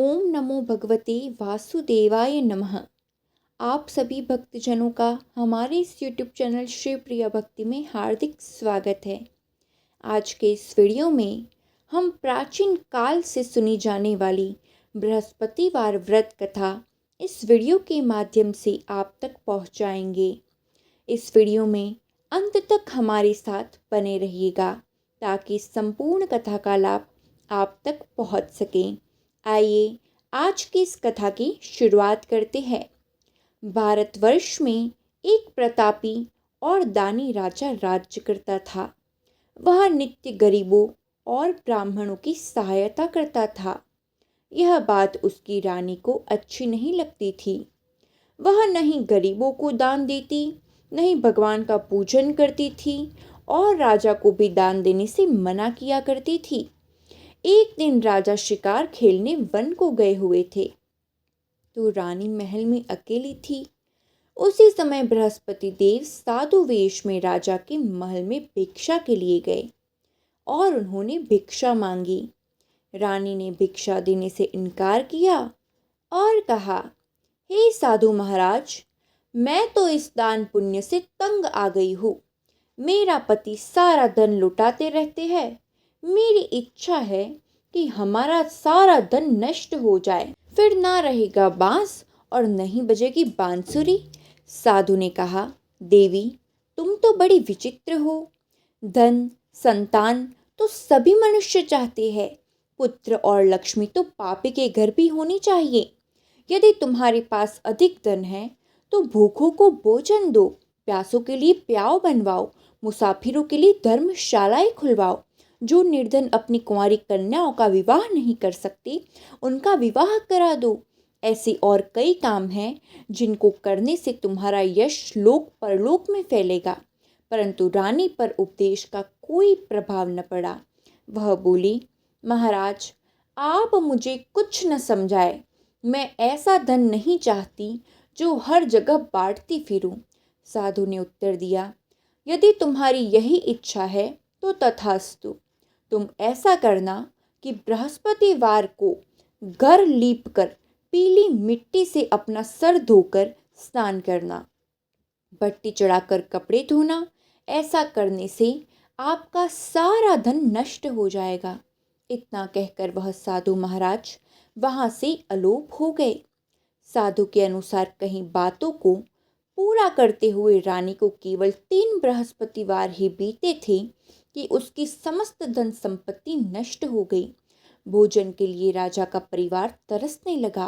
ओम नमो भगवते वासुदेवाय नमः। आप सभी भक्तजनों का हमारे इस यूट्यूब चैनल श्री प्रिया भक्ति में हार्दिक स्वागत है। आज के इस वीडियो में हम प्राचीन काल से सुनी जाने वाली बृहस्पतिवार व्रत कथा इस वीडियो के माध्यम से आप तक पहुंचाएंगे। इस वीडियो में अंत तक हमारे साथ बने रहिएगा ताकि संपूर्ण कथा का लाभ आप तक पहुंच सके। आइए आज की इस कथा की शुरुआत करते हैं। भारतवर्ष में एक प्रतापी और दानी राजा राज्य करता था। वह नित्य गरीबों और ब्राह्मणों की सहायता करता था। यह बात उसकी रानी को अच्छी नहीं लगती थी। वह नहीं गरीबों को दान देती, नहीं भगवान का पूजन करती थी और राजा को भी दान देने से मना किया करती थी। एक दिन राजा शिकार खेलने वन को गए हुए थे तो रानी महल में अकेली थी। उसी समय बृहस्पति देव साधु वेश में राजा के महल में भिक्षा के लिए गए और उन्होंने भिक्षा मांगी। रानी ने भिक्षा देने से इनकार किया और कहा, हे साधु महाराज, मैं तो इस दान पुण्य से तंग आ गई हूँ। मेरा पति सारा धन लुटाते रहते हैं। मेरी इच्छा है कि हमारा सारा धन नष्ट हो जाए, फिर ना रहेगा बांस और नहीं बजेगी बांसुरी। साधु ने कहा, देवी, तुम तो बड़ी विचित्र हो। धन संतान तो सभी मनुष्य चाहते हैं। पुत्र और लक्ष्मी तो पापी के घर भी होनी चाहिए। यदि तुम्हारे पास अधिक धन है तो भूखों को भोजन दो, प्यासों के लिए प्याऊ बनवाओ, मुसाफिरों के लिए धर्मशालाएं खुलवाओ। जो निर्धन अपनी कुंवारी कन्याओं का विवाह नहीं कर सकती, उनका विवाह करा दो। ऐसे और कई काम हैं जिनको करने से तुम्हारा यश लोक परलोक में फैलेगा। परंतु रानी पर उपदेश का कोई प्रभाव न पड़ा। वह बोली, महाराज, आप मुझे कुछ न समझाए। मैं ऐसा धन नहीं चाहती जो हर जगह बांटती फिरूं। साधु ने उत्तर दिया, यदि तुम्हारी यही इच्छा है तो तथास्तु। तुम ऐसा करना कि बृहस्पतिवार को घर लीपकर पीली मिट्टी से अपना सर धोकर स्नान करना, भट्टी चढ़ाकर कपड़े धोना। ऐसा करने से आपका सारा धन नष्ट हो जाएगा। इतना कहकर वह साधु महाराज वहां से अलोप हो गए। साधु के अनुसार कहीं बातों को पूरा करते हुए रानी को केवल 3 बृहस्पतिवार ही बीते थे कि उसकी समस्त धन संपत्ति नष्ट हो गई। भोजन के लिए राजा का परिवार तरसने लगा।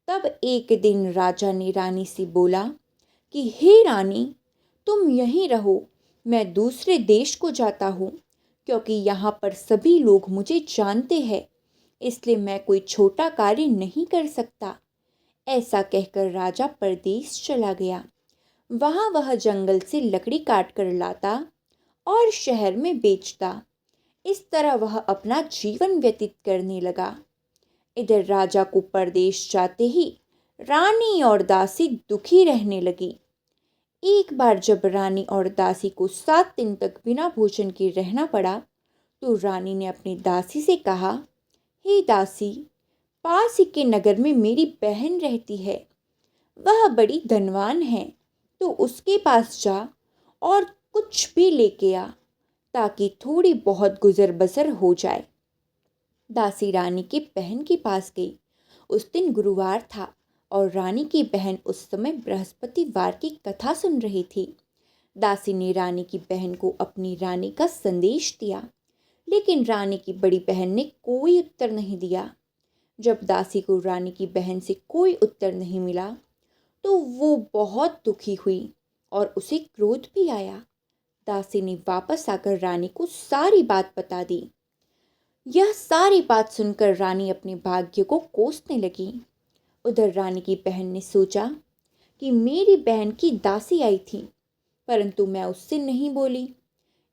तब एक दिन राजा ने रानी से बोला कि हे रानी, तुम यहीं रहो, मैं दूसरे देश को जाता हूँ, क्योंकि यहाँ पर सभी लोग मुझे जानते हैं, इसलिए मैं कोई छोटा कार्य नहीं कर सकता। ऐसा कहकर राजा परदेश चला गया। वहां वह जंगल से लकड़ी काट कर लाता और शहर में बेचता। इस तरह वह अपना जीवन व्यतीत करने लगा। इधर राजा को परदेश जाते ही रानी और दासी दुखी रहने लगी। एक बार जब रानी और दासी को 7 दिन तक बिना भोजन के रहना पड़ा तो रानी ने अपनी दासी से कहा, हे दासी, पास ही के नगर में मेरी बहन रहती है। वह बड़ी धनवान है, तो उसके पास जा और कुछ भी लेके आ ताकि थोड़ी बहुत गुजर बसर हो जाए। दासी रानी की बहन के पास गई। उस दिन गुरुवार था और रानी की बहन उस समय बृहस्पतिवार की कथा सुन रही थी। दासी ने रानी की बहन को अपनी रानी का संदेश दिया, लेकिन रानी की बड़ी बहन ने कोई उत्तर नहीं दिया। जब दासी को रानी की बहन से कोई उत्तर नहीं मिला तो वो बहुत दुखी हुई और उसे क्रोध भी आया। दासी ने वापस आकर रानी को सारी बात बता दी। यह सारी बात सुनकर रानी अपने भाग्य को कोसने लगी। उधर रानी की बहन ने सोचा कि मेरी बहन की दासी आई थी, परंतु मैं उससे नहीं बोली,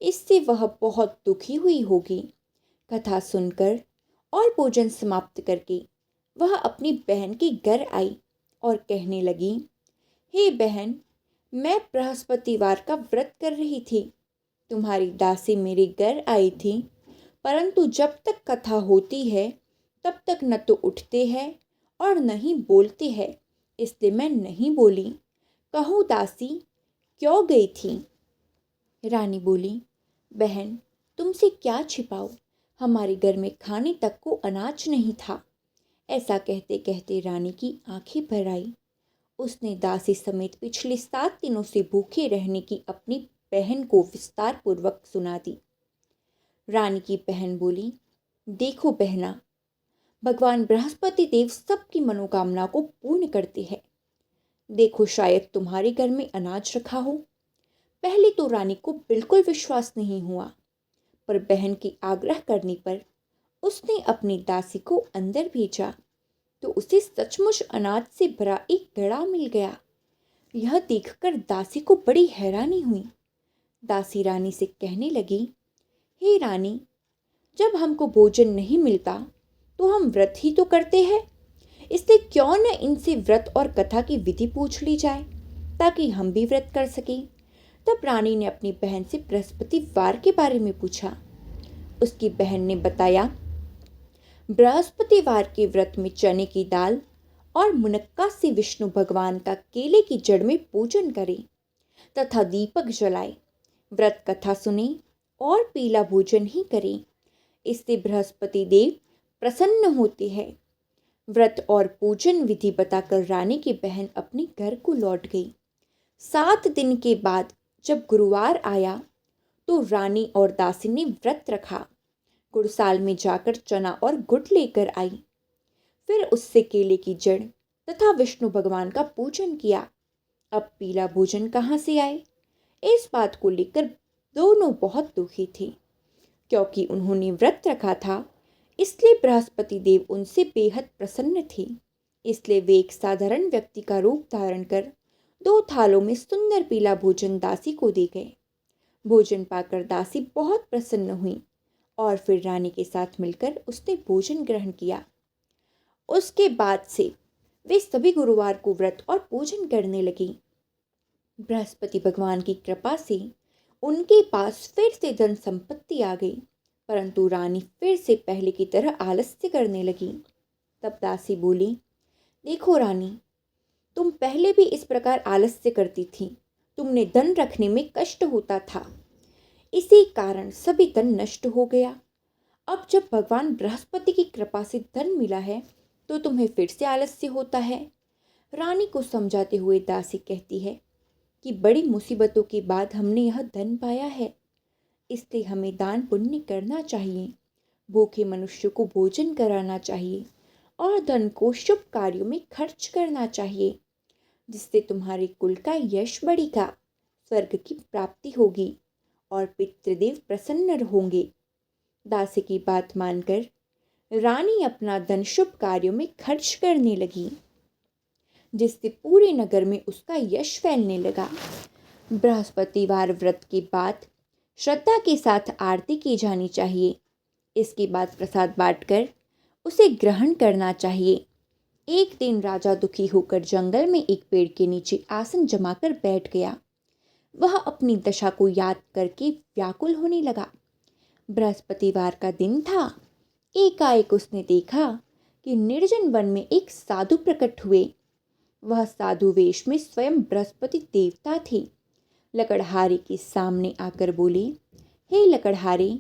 इससे वह बहुत दुखी हुई होगी। कथा सुनकर और भोजन समाप्त करके वह अपनी बहन के घर आई और कहने लगी, हे बहन, मैं बृहस्पतिवार का व्रत कर रही थी। तुम्हारी दासी मेरे घर आई थी, परंतु जब तक कथा होती है तब तक न तो उठते हैं और न ही बोलते हैं, इसलिए मैं नहीं बोली। कहो दासी, क्यों गई थी? रानी बोली, बहन तुमसे क्या छिपाओ, हमारे घर में खाने तक को अनाज नहीं था। ऐसा कहते कहते रानी की आंखें भर आई। उसने दासी समेत पिछले 7 दिनों से भूखे रहने की अपनी बहन को विस्तार पूर्वक सुना दी। रानी की बहन बोली, देखो बहना, भगवान बृहस्पति देव सबकी मनोकामना को पूर्ण करते हैं। देखो शायद तुम्हारे घर में अनाज रखा हो। पहले तो रानी को बिल्कुल विश्वास नहीं हुआ, पर बहन की आग्रह करने पर उसने अपनी दासी को अंदर भेजा तो उसे सचमुच अनाज से भरा एक घड़ा मिल गया। यह देखकर दासी को बड़ी हैरानी हुई। दासी रानी से कहने लगी, हे रानी, जब हमको भोजन नहीं मिलता तो हम व्रत ही तो करते हैं, इसलिए क्यों न इनसे व्रत और कथा की विधि पूछ ली जाए ताकि हम भी व्रत कर सकें। तब रानी ने अपनी बहन से बृहस्पतिवार के बारे में पूछा। उसकी बहन ने बताया, बृहस्पतिवार के व्रत में चने की दाल और मुनक्का से विष्णु भगवान का केले की जड़ में पूजन करें तथा दीपक जलाए, व्रत कथा सुने और पीला भोजन ही करें। इससे बृहस्पति देव प्रसन्न होते हैं। व्रत और पूजन विधि बताकर रानी की बहन अपने घर को लौट गई। 7 दिन के बाद जब गुरुवार आया तो रानी और दासी ने व्रत रखा। गुड़साल में जाकर चना और गुड़ लेकर आई। फिर उससे केले की जड़ तथा विष्णु भगवान का पूजन किया। अब पीला भोजन कहाँ से आए? इस बात को लेकर दोनों बहुत दुखी थे। क्योंकि उन्होंने व्रत रखा था, इसलिए बृहस्पति देव उनसे बेहद प्रसन्न थे। इसलिए वे एक साधारण व्यक्ति का रूप धारण कर 2 थालों में सुंदर पीला भोजन दासी को दे गए। भोजन पाकर दासी बहुत प्रसन्न हुई और फिर रानी के साथ मिलकर उसने भोजन ग्रहण किया। उसके बाद से वे सभी गुरुवार को व्रत और पूजन करने लगी। बृहस्पति भगवान की कृपा से उनके पास फिर से धन संपत्ति आ गई, परंतु रानी फिर से पहले की तरह आलस्य करने लगी। तब दासी बोली, देखो रानी, तुम पहले भी इस प्रकार आलस्य करती थी। तुमने धन रखने में कष्ट होता था, इसी कारण सभी धन नष्ट हो गया। अब जब भगवान बृहस्पति की कृपा से धन मिला है तो तुम्हें फिर से आलस्य होता है। रानी को समझाते हुए दासी कहती है कि बड़ी मुसीबतों के बाद हमने यह धन पाया है, इसलिए हमें दान पुण्य करना चाहिए, भूखे मनुष्य को भोजन कराना चाहिए और धन को शुभ कार्यों में खर्च करना चाहिए, जिससे तुम्हारे कुल का यश बढ़ेगा, स्वर्ग की प्राप्ति होगी और पितृदेव प्रसन्न होंगे। दासी की बात मानकर रानी अपना धन शुभ कार्यों में खर्च करने लगी, जिससे पूरे नगर में उसका यश फैलने लगा। बृहस्पतिवार व्रत के बाद श्रद्धा के साथ आरती की जानी चाहिए। इसके बाद प्रसाद बांटकर उसे ग्रहण करना चाहिए। एक दिन राजा दुखी होकर जंगल में एक पेड़ के नीचे आसन जमाकर बैठ गया। वह अपनी दशा को याद करके व्याकुल होने लगा। बृहस्पतिवार का दिन था। एकाएक उसने देखा कि निर्जन वन में एक साधु प्रकट हुए। वह साधु वेश में स्वयं बृहस्पति देवता थे। लकड़हारे के सामने आकर बोले, हे लकड़हारे,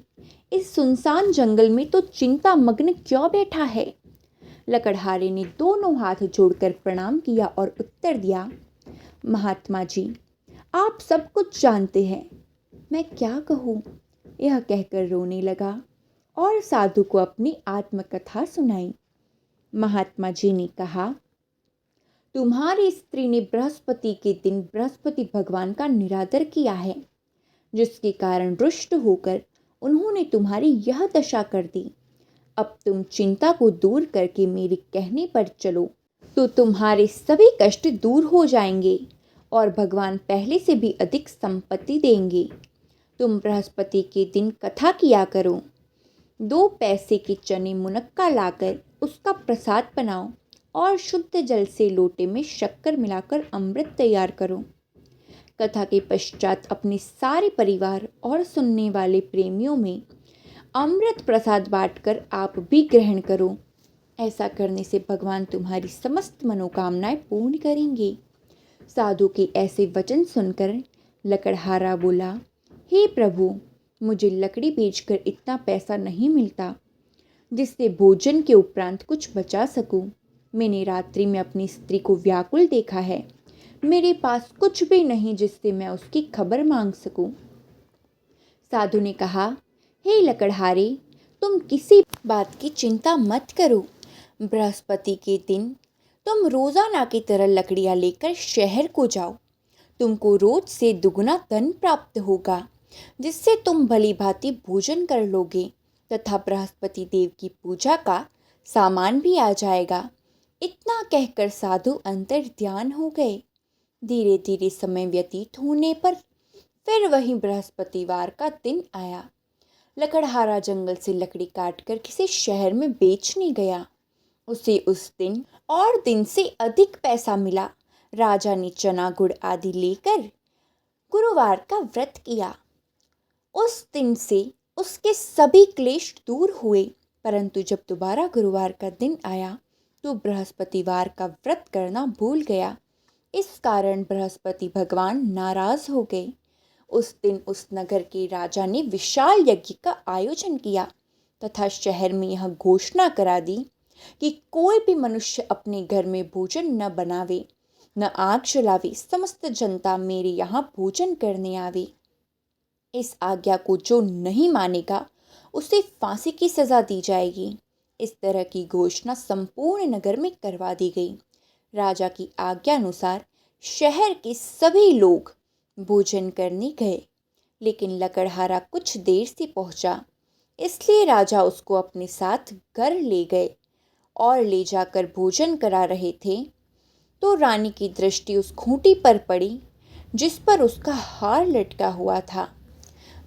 इस सुनसान जंगल में तो चिंता मग्न क्यों बैठा है? लकड़हारे ने दोनों हाथ जोड़कर प्रणाम किया और उत्तर दिया, महात्मा जी, आप सब कुछ जानते हैं, मैं क्या कहूँ? यह कहकर रोने लगा और साधु को अपनी आत्मकथा सुनाई। महात्मा जी ने कहा, तुम्हारी स्त्री ने बृहस्पति के दिन बृहस्पति भगवान का निरादर किया है, जिसके कारण रुष्ट होकर उन्होंने तुम्हारी यह दशा कर दी। अब तुम चिंता को दूर करके मेरे कहने पर चलो तो तुम्हारे सभी कष्ट दूर हो जाएंगे और भगवान पहले से भी अधिक संपत्ति देंगे। तुम बृहस्पति के दिन कथा किया करो। 2 पैसे के चने मुनक्का लाकर उसका प्रसाद बनाओ और शुद्ध जल से लोटे में शक्कर मिलाकर अमृत तैयार करो। कथा के पश्चात अपने सारे परिवार और सुनने वाले प्रेमियों में अमृत प्रसाद बांटकर आप भी ग्रहण करो ऐसा करने से भगवान तुम्हारी समस्त मनोकामनाएं पूर्ण करेंगे। साधु के ऐसे वचन सुनकर लकड़हारा बोला, हे प्रभु, मुझे लकड़ी बेचकर इतना पैसा नहीं मिलता जिससे भोजन के उपरांत कुछ बचा सकूं। मैंने रात्रि में अपनी स्त्री को व्याकुल देखा है। मेरे पास कुछ भी नहीं जिससे मैं उसकी खबर मांग सकूं। साधु ने कहा, हे लकड़हारे, तुम किसी बात की चिंता मत करो। बृहस्पति के दिन तुम रोजाना की तरह लकड़ियां लेकर शहर को जाओ। तुमको रोज से दुगना धन प्राप्त होगा, जिससे तुम भली भांति भोजन कर लोगे तथा बृहस्पति देव की पूजा का सामान भी आ जाएगा। इतना कहकर साधु अंतर ध्यान हो गए। धीरे धीरे समय व्यतीत होने पर फिर वही बृहस्पतिवार का दिन आया। लकड़हारा जंगल से लकड़ी काटकर किसी शहर में बेचने गया। उसे उस दिन और दिन से अधिक पैसा मिला। राजा ने चना गुड़ आदि लेकर गुरुवार का व्रत किया। उस दिन से उसके सभी क्लेश दूर हुए। परंतु जब दोबारा गुरुवार का दिन आया तो बृहस्पतिवार का व्रत करना भूल गया। इस कारण बृहस्पति भगवान नाराज हो गए। उस दिन उस नगर के राजा ने विशाल यज्ञ का आयोजन किया तथा शहर में यह घोषणा करा दी कि कोई भी मनुष्य अपने घर में भोजन न बनावे, न आग जलावे। समस्त जनता मेरे यहाँ भोजन करने आवे। इस आज्ञा को जो नहीं मानेगा उसे फांसी की सजा दी जाएगी। इस तरह की घोषणा संपूर्ण नगर में करवा दी गई। राजा की आज्ञा अनुसार शहर के सभी लोग भोजन करने गए, लेकिन लकड़हारा कुछ देर से पहुंचा, इसलिए राजा उसको अपने साथ घर ले गए और ले जाकर भोजन करा रहे थे तो रानी की दृष्टि उस खूंटी पर पड़ी जिस पर उसका हार लटका हुआ था।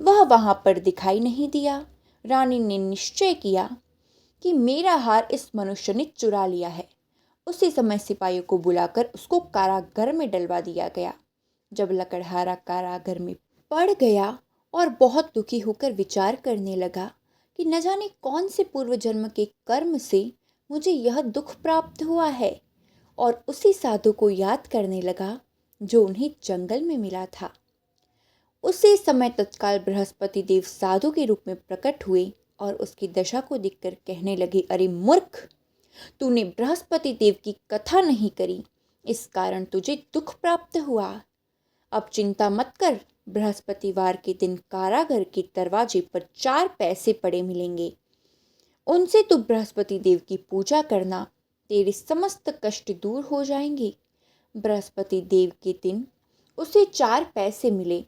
वह वहां पर दिखाई नहीं दिया। रानी ने निश्चय किया कि मेरा हार इस मनुष्य ने चुरा लिया है। उसी समय सिपाहियों को बुलाकर उसको कारागार में डलवा दिया गया। जब लकड़हारा कारागार में पड़ गया और बहुत दुखी होकर विचार करने लगा कि न जाने कौन से पूर्व जन्म के कर्म से मुझे यह दुख प्राप्त हुआ है, और उसी साधु को याद करने लगा जो उन्हें जंगल में मिला था। उसी समय तत्काल बृहस्पति देव साधु के रूप में प्रकट हुए और उसकी दशा को देखकर कहने लगे, अरे मूर्ख, तूने बृहस्पति देव की कथा नहीं करी, इस कारण तुझे दुख प्राप्त हुआ। अब चिंता मत कर, बृहस्पतिवार के दिन कारागार के दरवाजे पर 4 पैसे पड़े मिलेंगे। उनसे तू बृहस्पति देव की पूजा करना, तेरे समस्त कष्ट दूर हो जाएंगे। बृहस्पति देव के दिन उसे 4 पैसे मिले।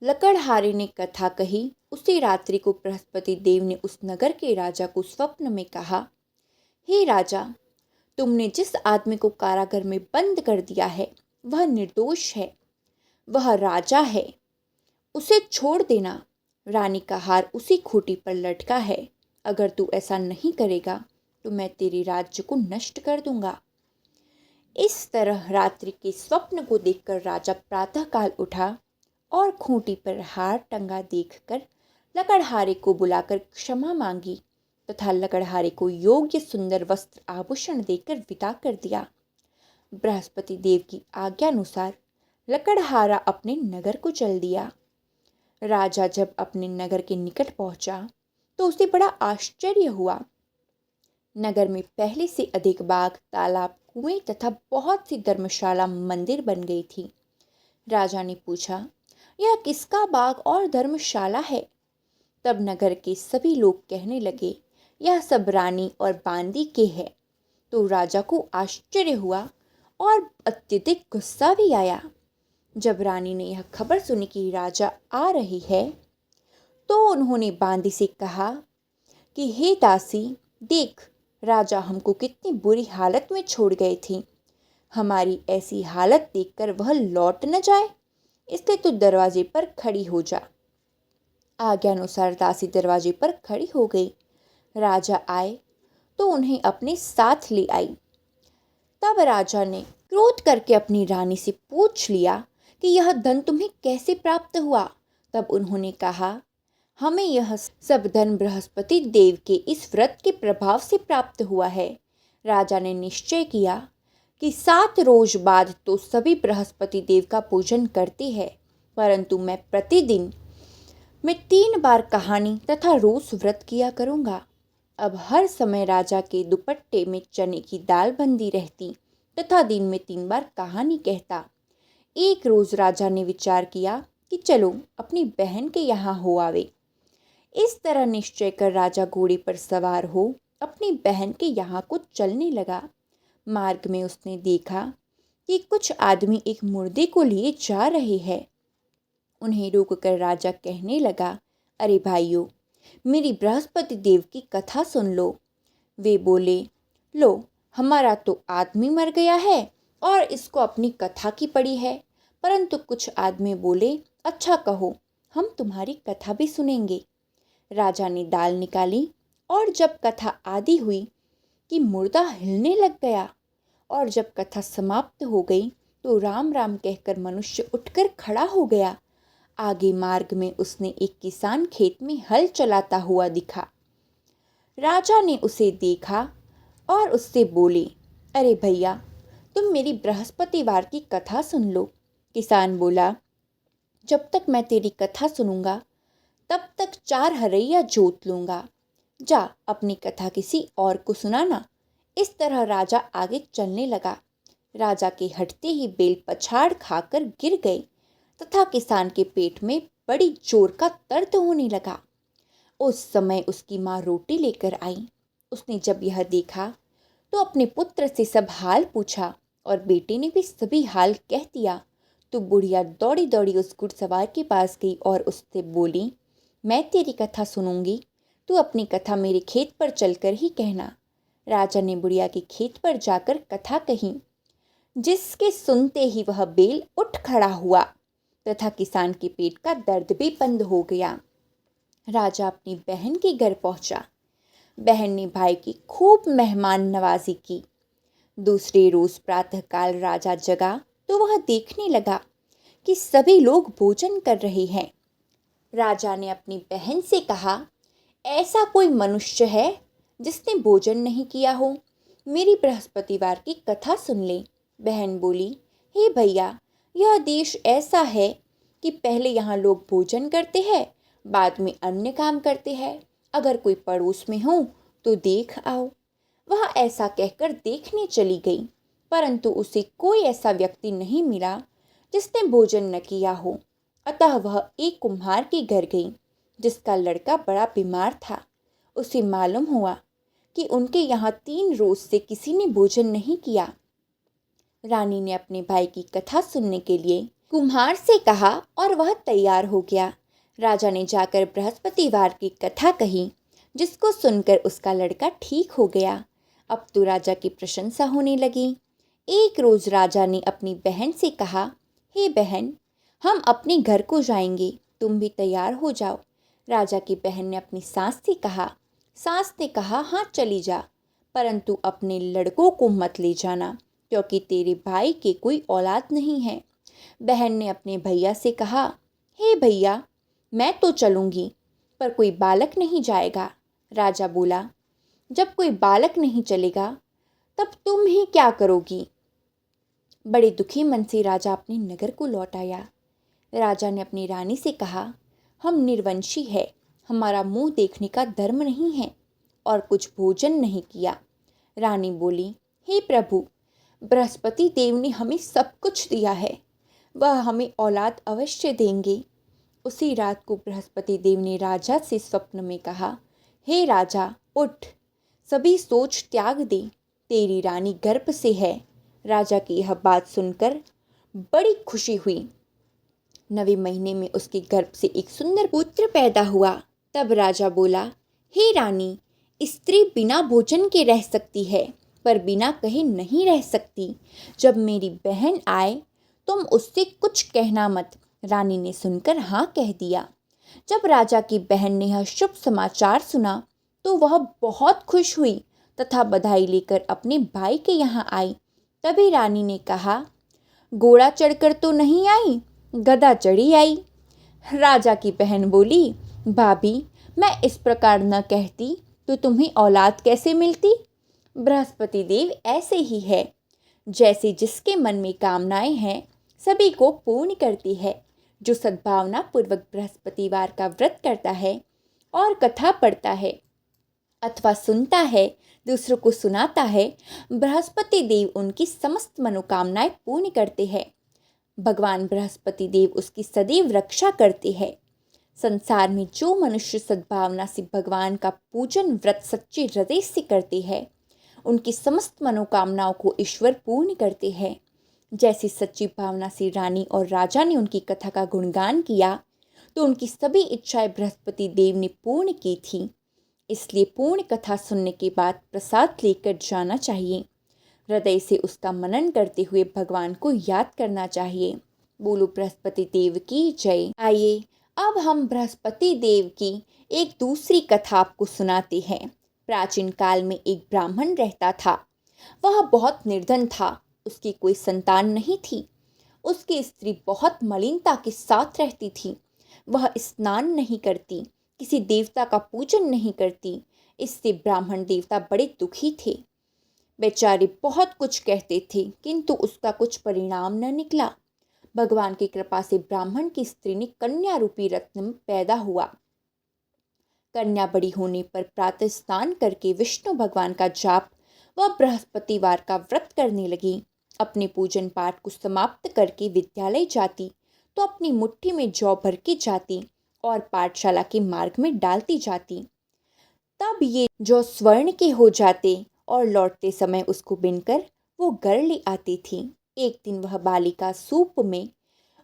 लकड़हारे ने कथा कही। उसी रात्रि को बृहस्पति देव ने उस नगर के राजा को स्वप्न में कहा, हे राजा, तुमने जिस आदमी को कारागार में बंद कर दिया है वह निर्दोष है, वह राजा है, उसे छोड़ देना। रानी का हार उसी खूंटी पर लटका है। अगर तू ऐसा नहीं करेगा तो मैं तेरे राज्य को नष्ट कर दूंगा। इस तरह रात्रि के स्वप्न को देखकर राजा प्रातःकाल उठा और खूंटी पर हार टंगा देखकर लकड़हारे को बुलाकर क्षमा मांगी तथा लकड़हारे को योग्य सुंदर वस्त्र आभूषण देकर विदा कर दिया। बृहस्पति देव की आज्ञानुसार लकड़हारा अपने नगर को चल दिया। राजा जब अपने नगर के निकट पहुंचा तो उसे बड़ा आश्चर्य हुआ। नगर में पहले से अधिक बाग, तालाब, कुएं तथा बहुत सी धर्मशाला, मंदिर बन गई थी। राजा ने पूछा, यह किसका बाग और धर्मशाला है? तब नगर के सभी लोग कहने लगे, यह सब रानी और बांदी के है। तो राजा को आश्चर्य हुआ और अत्यधिक गुस्सा भी आया। जब रानी ने यह खबर सुनी कि राजा आ रही है तो उन्होंने बांदी से कहा कि हे दासी, देख, राजा हमको कितनी बुरी हालत में छोड़ गए थे। हमारी ऐसी हालत देखकर वह लौट न जाए, इसलिए तू दरवाजे पर खड़ी हो जा। आज्ञानुसार दासी दरवाजे पर खड़ी हो गई। राजा आए तो उन्हें अपने साथ ले आई। तब राजा ने क्रोध करके अपनी रानी से पूछ लिया कि यह धन तुम्हें कैसे प्राप्त हुआ। तब उन्होंने कहा, हमें यह सब धन बृहस्पति देव के इस व्रत के प्रभाव से प्राप्त हुआ है। राजा ने निश्चय किया कि 7 रोज बाद तो सभी बृहस्पति देव का पूजन करते हैं, परंतु मैं प्रतिदिन 3 बार कहानी तथा रोज व्रत किया करूँगा। अब हर समय राजा के दुपट्टे में चने की दाल बंधी रहती तथा दिन में 3 बार कहानी कहता। एक रोज राजा ने विचार किया कि चलो अपनी बहन के यहाँ हो आवे। इस तरह निश्चय कर राजा घोड़े पर सवार हो अपनी बहन के यहाँ को चलने लगा। मार्ग में उसने देखा कि कुछ आदमी एक मुर्दे को लिए जा रहे हैं। उन्हें रोककर राजा कहने लगा, अरे भाइयों, मेरी बृहस्पति देव की कथा सुन लो। वे बोले, लो, हमारा तो आदमी मर गया है और इसको अपनी कथा की पड़ी है। परंतु कुछ आदमी बोले, अच्छा कहो, हम तुम्हारी कथा भी सुनेंगे। राजा ने दाल निकाली और जब कथा आधी हुई कि मुर्दा हिलने लग गया और जब कथा समाप्त हो गई तो राम राम कहकर मनुष्य उठकर खड़ा हो गया। आगे मार्ग में उसने एक किसान खेत में हल चलाता हुआ दिखा। राजा ने उसे देखा और उससे बोले, अरे भैया, तुम मेरी बृहस्पतिवार की कथा सुन लो। किसान बोला, जब तक मैं तेरी कथा सुनूंगा तब तक 4 हरैया जोत लूंगा। जा अपनी कथा किसी और को सुनाना। इस तरह राजा आगे चलने लगा। राजा के हटते ही बैल पछाड़ खाकर गिर गए तथा किसान के पेट में बड़ी जोर का दर्द होने लगा। उस समय उसकी माँ रोटी लेकर आई। उसने जब यह देखा तो अपने पुत्र से सब हाल पूछा और बेटे ने भी सभी हाल कह दिया। तो बुढ़िया दौड़ी दौड़ी उस घुड़सवार के पास गई और उससे बोली, मैं तेरी कथा सुनूंगी, तू अपनी कथा मेरे खेत पर चलकर ही कहना। राजा ने बुढ़िया के खेत पर जाकर कथा कही, जिसके सुनते ही वह बैल उठ खड़ा हुआ तथा किसान के पेट का दर्द भी बंद हो गया। राजा अपनी बहन के घर पहुंचा। बहन ने भाई की खूब मेहमान नवाजी की। दूसरे रोज प्रातःकाल राजा जगा तो वह देखने लगा कि सभी लोग भोजन कर रहे हैं। राजा ने अपनी बहन से कहा, ऐसा कोई मनुष्य है जिसने भोजन नहीं किया हो? मेरी बृहस्पतिवार की कथा सुन ले। बहन बोली, हे भैया, यह देश ऐसा है कि पहले यहाँ लोग भोजन करते हैं, बाद में अन्य काम करते हैं। अगर कोई पड़ोस में हो तो देख आओ। वह ऐसा कहकर देखने चली गई, परंतु उसे कोई ऐसा व्यक्ति नहीं मिला जिसने भोजन न किया हो। अतः वह एक कुम्हार के घर गई जिसका लड़का बड़ा बीमार था। उसे मालूम हुआ कि उनके यहाँ 3 रोज से किसी ने भोजन नहीं किया। रानी ने अपने भाई की कथा सुनने के लिए कुम्हार से कहा और वह तैयार हो गया। राजा ने जाकर बृहस्पतिवार की कथा कही, जिसको सुनकर उसका लड़का ठीक हो गया। अब तो राजा की प्रशंसा होने लगी। एक रोज राजा ने अपनी बहन से कहा, हे बहन, हम अपने घर को जाएंगे, तुम भी तैयार हो जाओ। राजा की बहन ने अपनी सास से कहा। सास ने कहा, हाँ चली जा, परंतु अपने लड़कों को मत ले जाना, क्योंकि तेरे भाई के कोई औलाद नहीं है। बहन ने अपने भैया से कहा, हे भैया, मैं तो चलूँगी, पर कोई बालक नहीं जाएगा। राजा बोला, जब कोई बालक नहीं चलेगा तब तुम ही क्या करोगी? बड़े दुखी मन से राजा अपने नगर को लौट आया। राजा ने अपनी रानी से कहा, हम निर्वंशी है, हमारा मुंह देखने का धर्म नहीं है और कुछ भोजन नहीं किया। रानी बोली, हे प्रभु, बृहस्पति देव ने हमें सब कुछ दिया है, वह हमें औलाद अवश्य देंगे। उसी रात को बृहस्पति देव ने राजा से स्वप्न में कहा, हे राजा, उठ, सभी सोच त्याग दे, तेरी रानी गर्भ से है। राजा की यह बात सुनकर बड़ी खुशी हुई। 9वें महीने में उसके गर्भ से एक सुंदर पुत्र पैदा हुआ। तब राजा बोला, हे रानी, स्त्री बिना भोजन के रह सकती है, पर बिना कहे नहीं रह सकती। जब मेरी बहन आए तुम उससे कुछ कहना मत। रानी ने सुनकर हाँ कह दिया। जब राजा की बहन ने यह शुभ समाचार सुना तो वह बहुत खुश हुई तथा बधाई लेकर अपने भाई के यहाँ आई। तभी रानी ने कहा, घोड़ा चढ़कर तो नहीं आई, गधा चढ़ी आई। राजा की बहन बोली, भाभी, मैं इस प्रकार न कहती तो तुम्हें औलाद कैसे मिलती? बृहस्पति देव ऐसे ही है, जैसे जिसके मन में कामनाएं हैं सभी को पूर्ण करती है। जो सद्भावना पूर्वक बृहस्पतिवार का व्रत करता है और कथा पढ़ता है अथवा सुनता है, दूसरों को सुनाता है, बृहस्पति देव उनकी समस्त मनोकामनाएं पूर्ण करते हैं। भगवान बृहस्पति देव उसकी सदैव रक्षा करते हैं। संसार में जो मनुष्य सद्भावना से भगवान का पूजन व्रत सच्चे हृदय से करते हैं, उनकी समस्त मनोकामनाओं को ईश्वर पूर्ण करते हैं। जैसी सच्ची भावना से रानी और राजा ने उनकी कथा का गुणगान किया, तो उनकी सभी इच्छाएं बृहस्पति देव ने पूर्ण की थी। इसलिए पूर्ण कथा सुनने के बाद प्रसाद लेकर जाना चाहिए। हृदय से उसका मनन करते हुए भगवान को याद करना चाहिए। बोलो बृहस्पति देव की जय। आइए अब हम बृहस्पति देव की एक दूसरी कथा आपको सुनाते हैं। प्राचीन काल में एक ब्राह्मण रहता था। वह बहुत निर्धन था। उसकी कोई संतान नहीं थी। उसकी स्त्री बहुत मलिनता के साथ रहती थी। वह स्नान नहीं करती, किसी देवता का पूजन नहीं करती। इससे ब्राह्मण देवता बड़े दुखी थे। बेचारे बहुत कुछ कहते थे, किंतु उसका कुछ परिणाम न निकला। भगवान की कृपा से ब्राह्मण की स्त्री ने कन्या रूपी रत्न पैदा हुआ। कन्या बड़ी होने पर प्रातः स्नान करके विष्णु भगवान का जाप व बृहस्पतिवार का व्रत करने लगी। अपने पूजन पाठ को समाप्त करके विद्यालय जाती तो अपनी मुट्ठी में जौ भर के जाती और पाठशाला के मार्ग में डालती जाती। तब ये जौ स्वर्ण के हो जाते और लौटते समय उसको बिनकर वो घर ले आती थी। एक दिन वह बालिका सूप में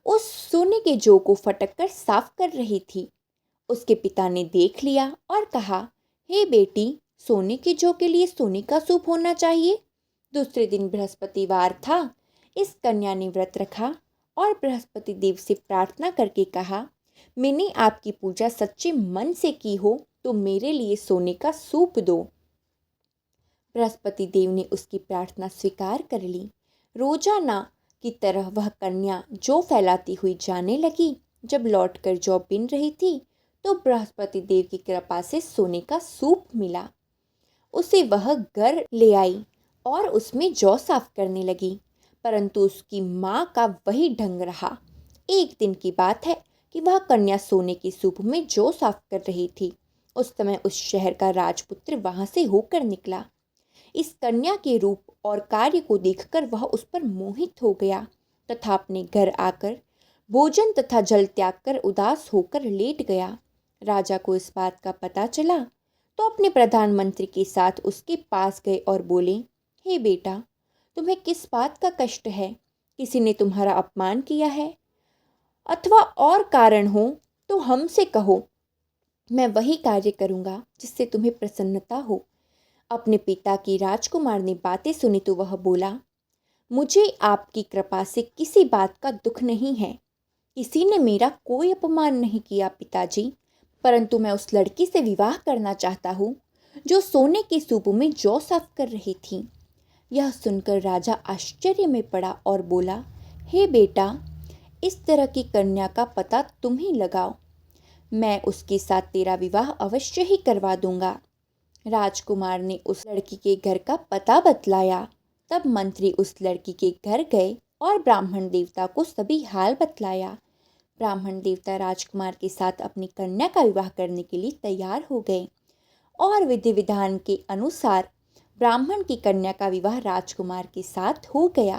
उस सोने के जौ को फटक कर साफ कर रही थी। उसके पिता ने देख लिया और कहा, हे बेटी, सोने के जौ के लिए सोने का सूप होना चाहिए। दूसरे दिन बृहस्पतिवार था। इस कन्या ने व्रत रखा और बृहस्पति देव से प्रार्थना करके कहा, मैंने आपकी पूजा सच्चे मन से की हो तो मेरे लिए सोने का सूप दो। बृहस्पति देव ने उसकी प्रार्थना स्वीकार कर ली। रोजाना की तरह वह कन्या जौ फैलाती हुई जाने लगी। जब लौटकर जौ बिन रही थी तो बृहस्पति देव की कृपा से सोने का सूप मिला। उसे वह घर ले आई और उसमें जौ साफ करने लगी, परंतु उसकी माँ का वही ढंग रहा। एक दिन की बात है कि वह कन्या सोने के सूप में जौ साफ कर रही थी। उस समय उस शहर का राजपुत्र वहां से होकर निकला। इस कन्या के रूप और कार्य को देखकर वह उस पर मोहित हो गया तथा अपने घर आकर भोजन तथा जल त्याग कर उदास होकर लेट गया। राजा को इस बात का पता चला तो अपने प्रधानमंत्री के साथ उसके पास गए और बोले, हे बेटा, तुम्हें किस बात का कष्ट है? किसी ने तुम्हारा अपमान किया है अथवा और कारण हो तो हमसे कहो, मैं वही कार्य करूँगा जिससे तुम्हें प्रसन्नता हो। अपने पिता की राजकुमार ने बातें सुनी तो वह बोला, मुझे आपकी कृपा से किसी बात का दुख नहीं है। किसी ने मेरा कोई अपमान नहीं किया पिताजी, परंतु मैं उस लड़की से विवाह करना चाहता हूँ जो सोने के सूप में जौ साफ कर रही थी। यह सुनकर राजा आश्चर्य में पड़ा और बोला, हे बेटा, इस तरह की कन्या का पता तुम ही लगाओ। मैं उसके साथ तेरा विवाह अवश्य ही करवा दूंगा। राजकुमार ने उस लड़की के घर का पता बतलाया। तब मंत्री उस लड़की के घर गए और ब्राह्मण देवता को सभी हाल बतलाया। ब्राह्मण देवता राजकुमार के साथ अपनी कन्या का विवाह करने के लिए तैयार हो गए और विधि विधान के अनुसार ब्राह्मण की कन्या का विवाह राजकुमार के साथ हो गया।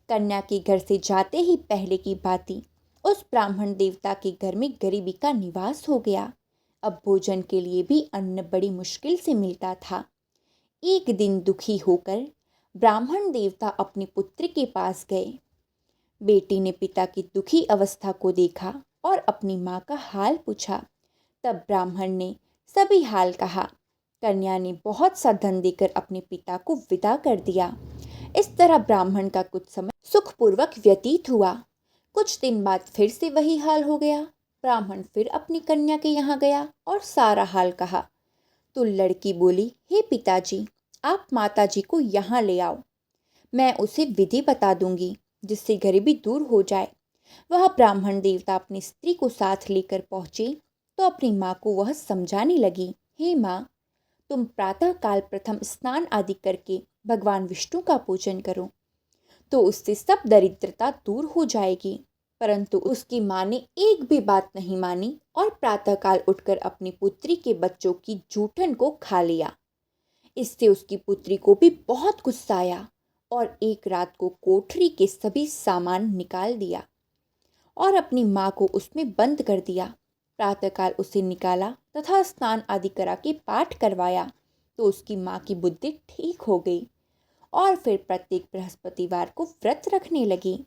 कन्या के घर से जाते ही पहले की भांति उस ब्राह्मण देवता के घर में गरीबी का निवास हो गया। अब भोजन के लिए भी अन्न बड़ी मुश्किल से मिलता था। एक दिन दुखी होकर ब्राह्मण देवता अपनी पुत्री के पास गए। बेटी ने पिता की दुखी अवस्था को देखा और अपनी माँ का हाल पूछा। तब ब्राह्मण ने सभी हाल कहा। कन्या ने बहुत सा धन देकर अपने पिता को विदा कर दिया। इस तरह ब्राह्मण का कुछ समय सुखपूर्वक व्यतीत हुआ। कुछ दिन बाद फिर से वही हाल हो गया। ब्राह्मण फिर अपनी कन्या के यहाँ गया और सारा हाल कहा। तो लड़की बोली, हे पिताजी, आप माताजी को यहाँ ले आओ, मैं उसे विधि बता दूंगी जिससे गरीबी दूर हो जाए। वह ब्राह्मण देवता अपनी स्त्री को साथ लेकर पहुंचे तो अपनी माँ को वह समझाने लगी, हे माँ, तुम प्रातःकाल प्रथम स्नान आदि करके भगवान विष्णु का पूजन करो, तो उससे सब दरिद्रता दूर हो जाएगी। परंतु उसकी माँ ने एक भी बात नहीं मानी और प्रातःकाल उठकर अपनी पुत्री के बच्चों की जूठन को खा लिया। इससे उसकी पुत्री को भी बहुत गुस्सा आया और एक रात को कोठरी के सभी सामान निकाल दिया और अपनी माँ को उसमें बंद कर दिया। प्रातःकाल उसे निकाला तथा स्नान आदि करा के पाठ करवाया, तो उसकी माँ की बुद्धि ठीक हो गई और फिर प्रत्येक बृहस्पतिवार को व्रत रखने लगी।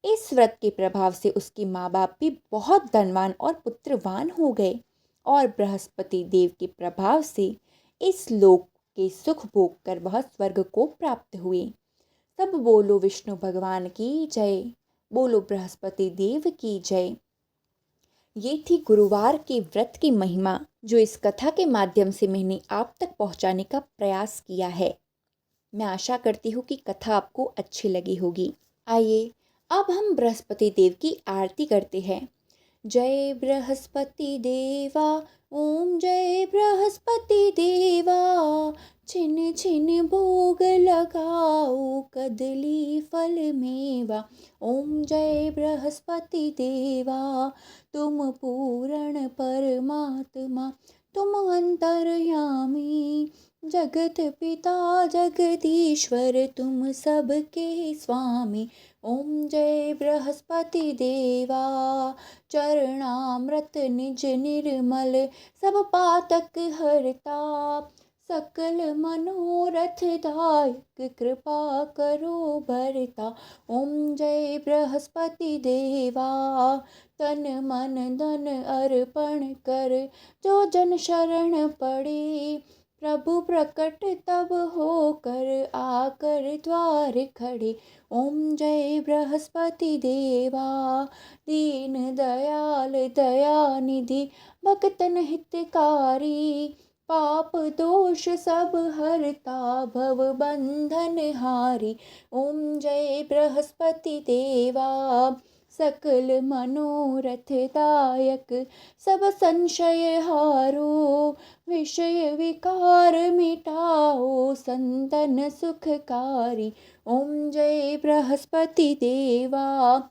इस व्रत के प्रभाव से उसके माँ बाप भी बहुत धनवान और पुत्रवान हो गए और बृहस्पति देव के प्रभाव से इस लोक के सुख भोग कर वह स्वर्ग को प्राप्त हुए। सब बोलो विष्णु भगवान की जय, बोलो बृहस्पति देव की जय। ये थी गुरुवार के व्रत की महिमा, जो इस कथा के माध्यम से मैंने आप तक पहुंचाने का प्रयास किया है। मैं आशा करती हूँ कि कथा आपको अच्छी लगी होगी। आइए अब हम बृहस्पति देव की आरती करते हैं। जय बृहस्पति देवा, ओम जय बृहस्पति देवा, छिन छिन भोग लगाओ कदली फल मेवा। ओम जय बृहस्पति देवा, तुम पूर्ण परमात्मा, तुम अंतर्यामी, जगत पिता जगदीश्वर, तुम सबके स्वामी। ओम जय बृहस्पति देवा, चरणामृत निज निर्मल, सब पातक हरता, सकल मनोरथ दायक, कृपा करो भरता। ओम जय बृहस्पति देवा, तन मन धन अर्पण कर, जो जन शरण पड़े, प्रभु प्रकट तब होकर आकर द्वार खड़े। ओम जय बृहस्पति देवा, दीन दयाल दयानिधि, भक्तन हितकारी, पाप दोष सब हरता, भव बंधन हारी। ओम जय बृहस्पति देवा, सकल मनोरथ दायक, सब संशय हारो, विषय विकार मिटाओ, संतन सुखकारी। ओम जय बृहस्पति देवा,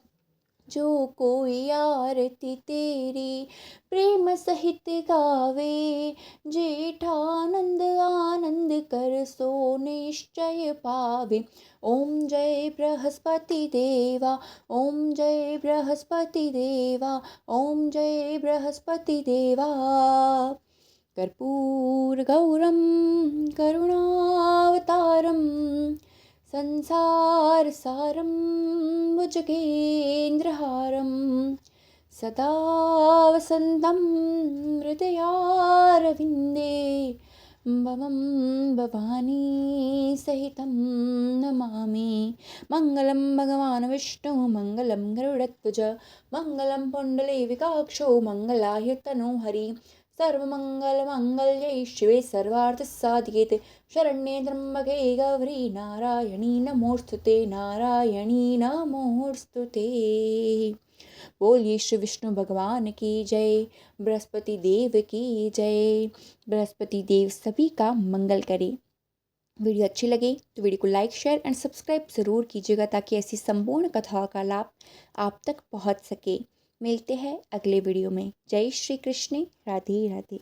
जो कोई आरती तेरी प्रेम सहित गावे, जेठानंद आनंद कर सो निश्चय पावे। ओम जय बृहस्पति देवा, ओम जय बृहस्पति देवा, ओम जय बृहस्पति देवा। कर्पूर गौरम करुणावतारम, संसार सारं भुजगेन्द्रहारं, सदा वसन्तं हृदयारविन्दे, भवं भवानी सहितं नमामि। मङ्गलं भगवान् विष्णु, मङ्गलं गरुडध्वज, मङ्गलं पुण्डलीकाक्षो, मङ्गलाय तनोहरि। सर्वमङ्गलमाङ्गल्ये शिवे सर्वार्थसाधिके, शरण्ये त्र्यम्बके गौरी नारायणी नमोस्तुते, नारायणी नमोस्तुते। बोलिए श्री विष्णु भगवान की जय, बृहस्पति देव की जय। बृहस्पति देव सभी का मंगल करे। वीडियो अच्छी लगे तो वीडियो को लाइक शेयर एंड सब्सक्राइब ज़रूर कीजिएगा, ताकि ऐसी संपूर्ण कथाओं का लाभ आप तक पहुंच सके। मिलते हैं अगले वीडियो में। जय श्री कृष्ण, राधे राधे।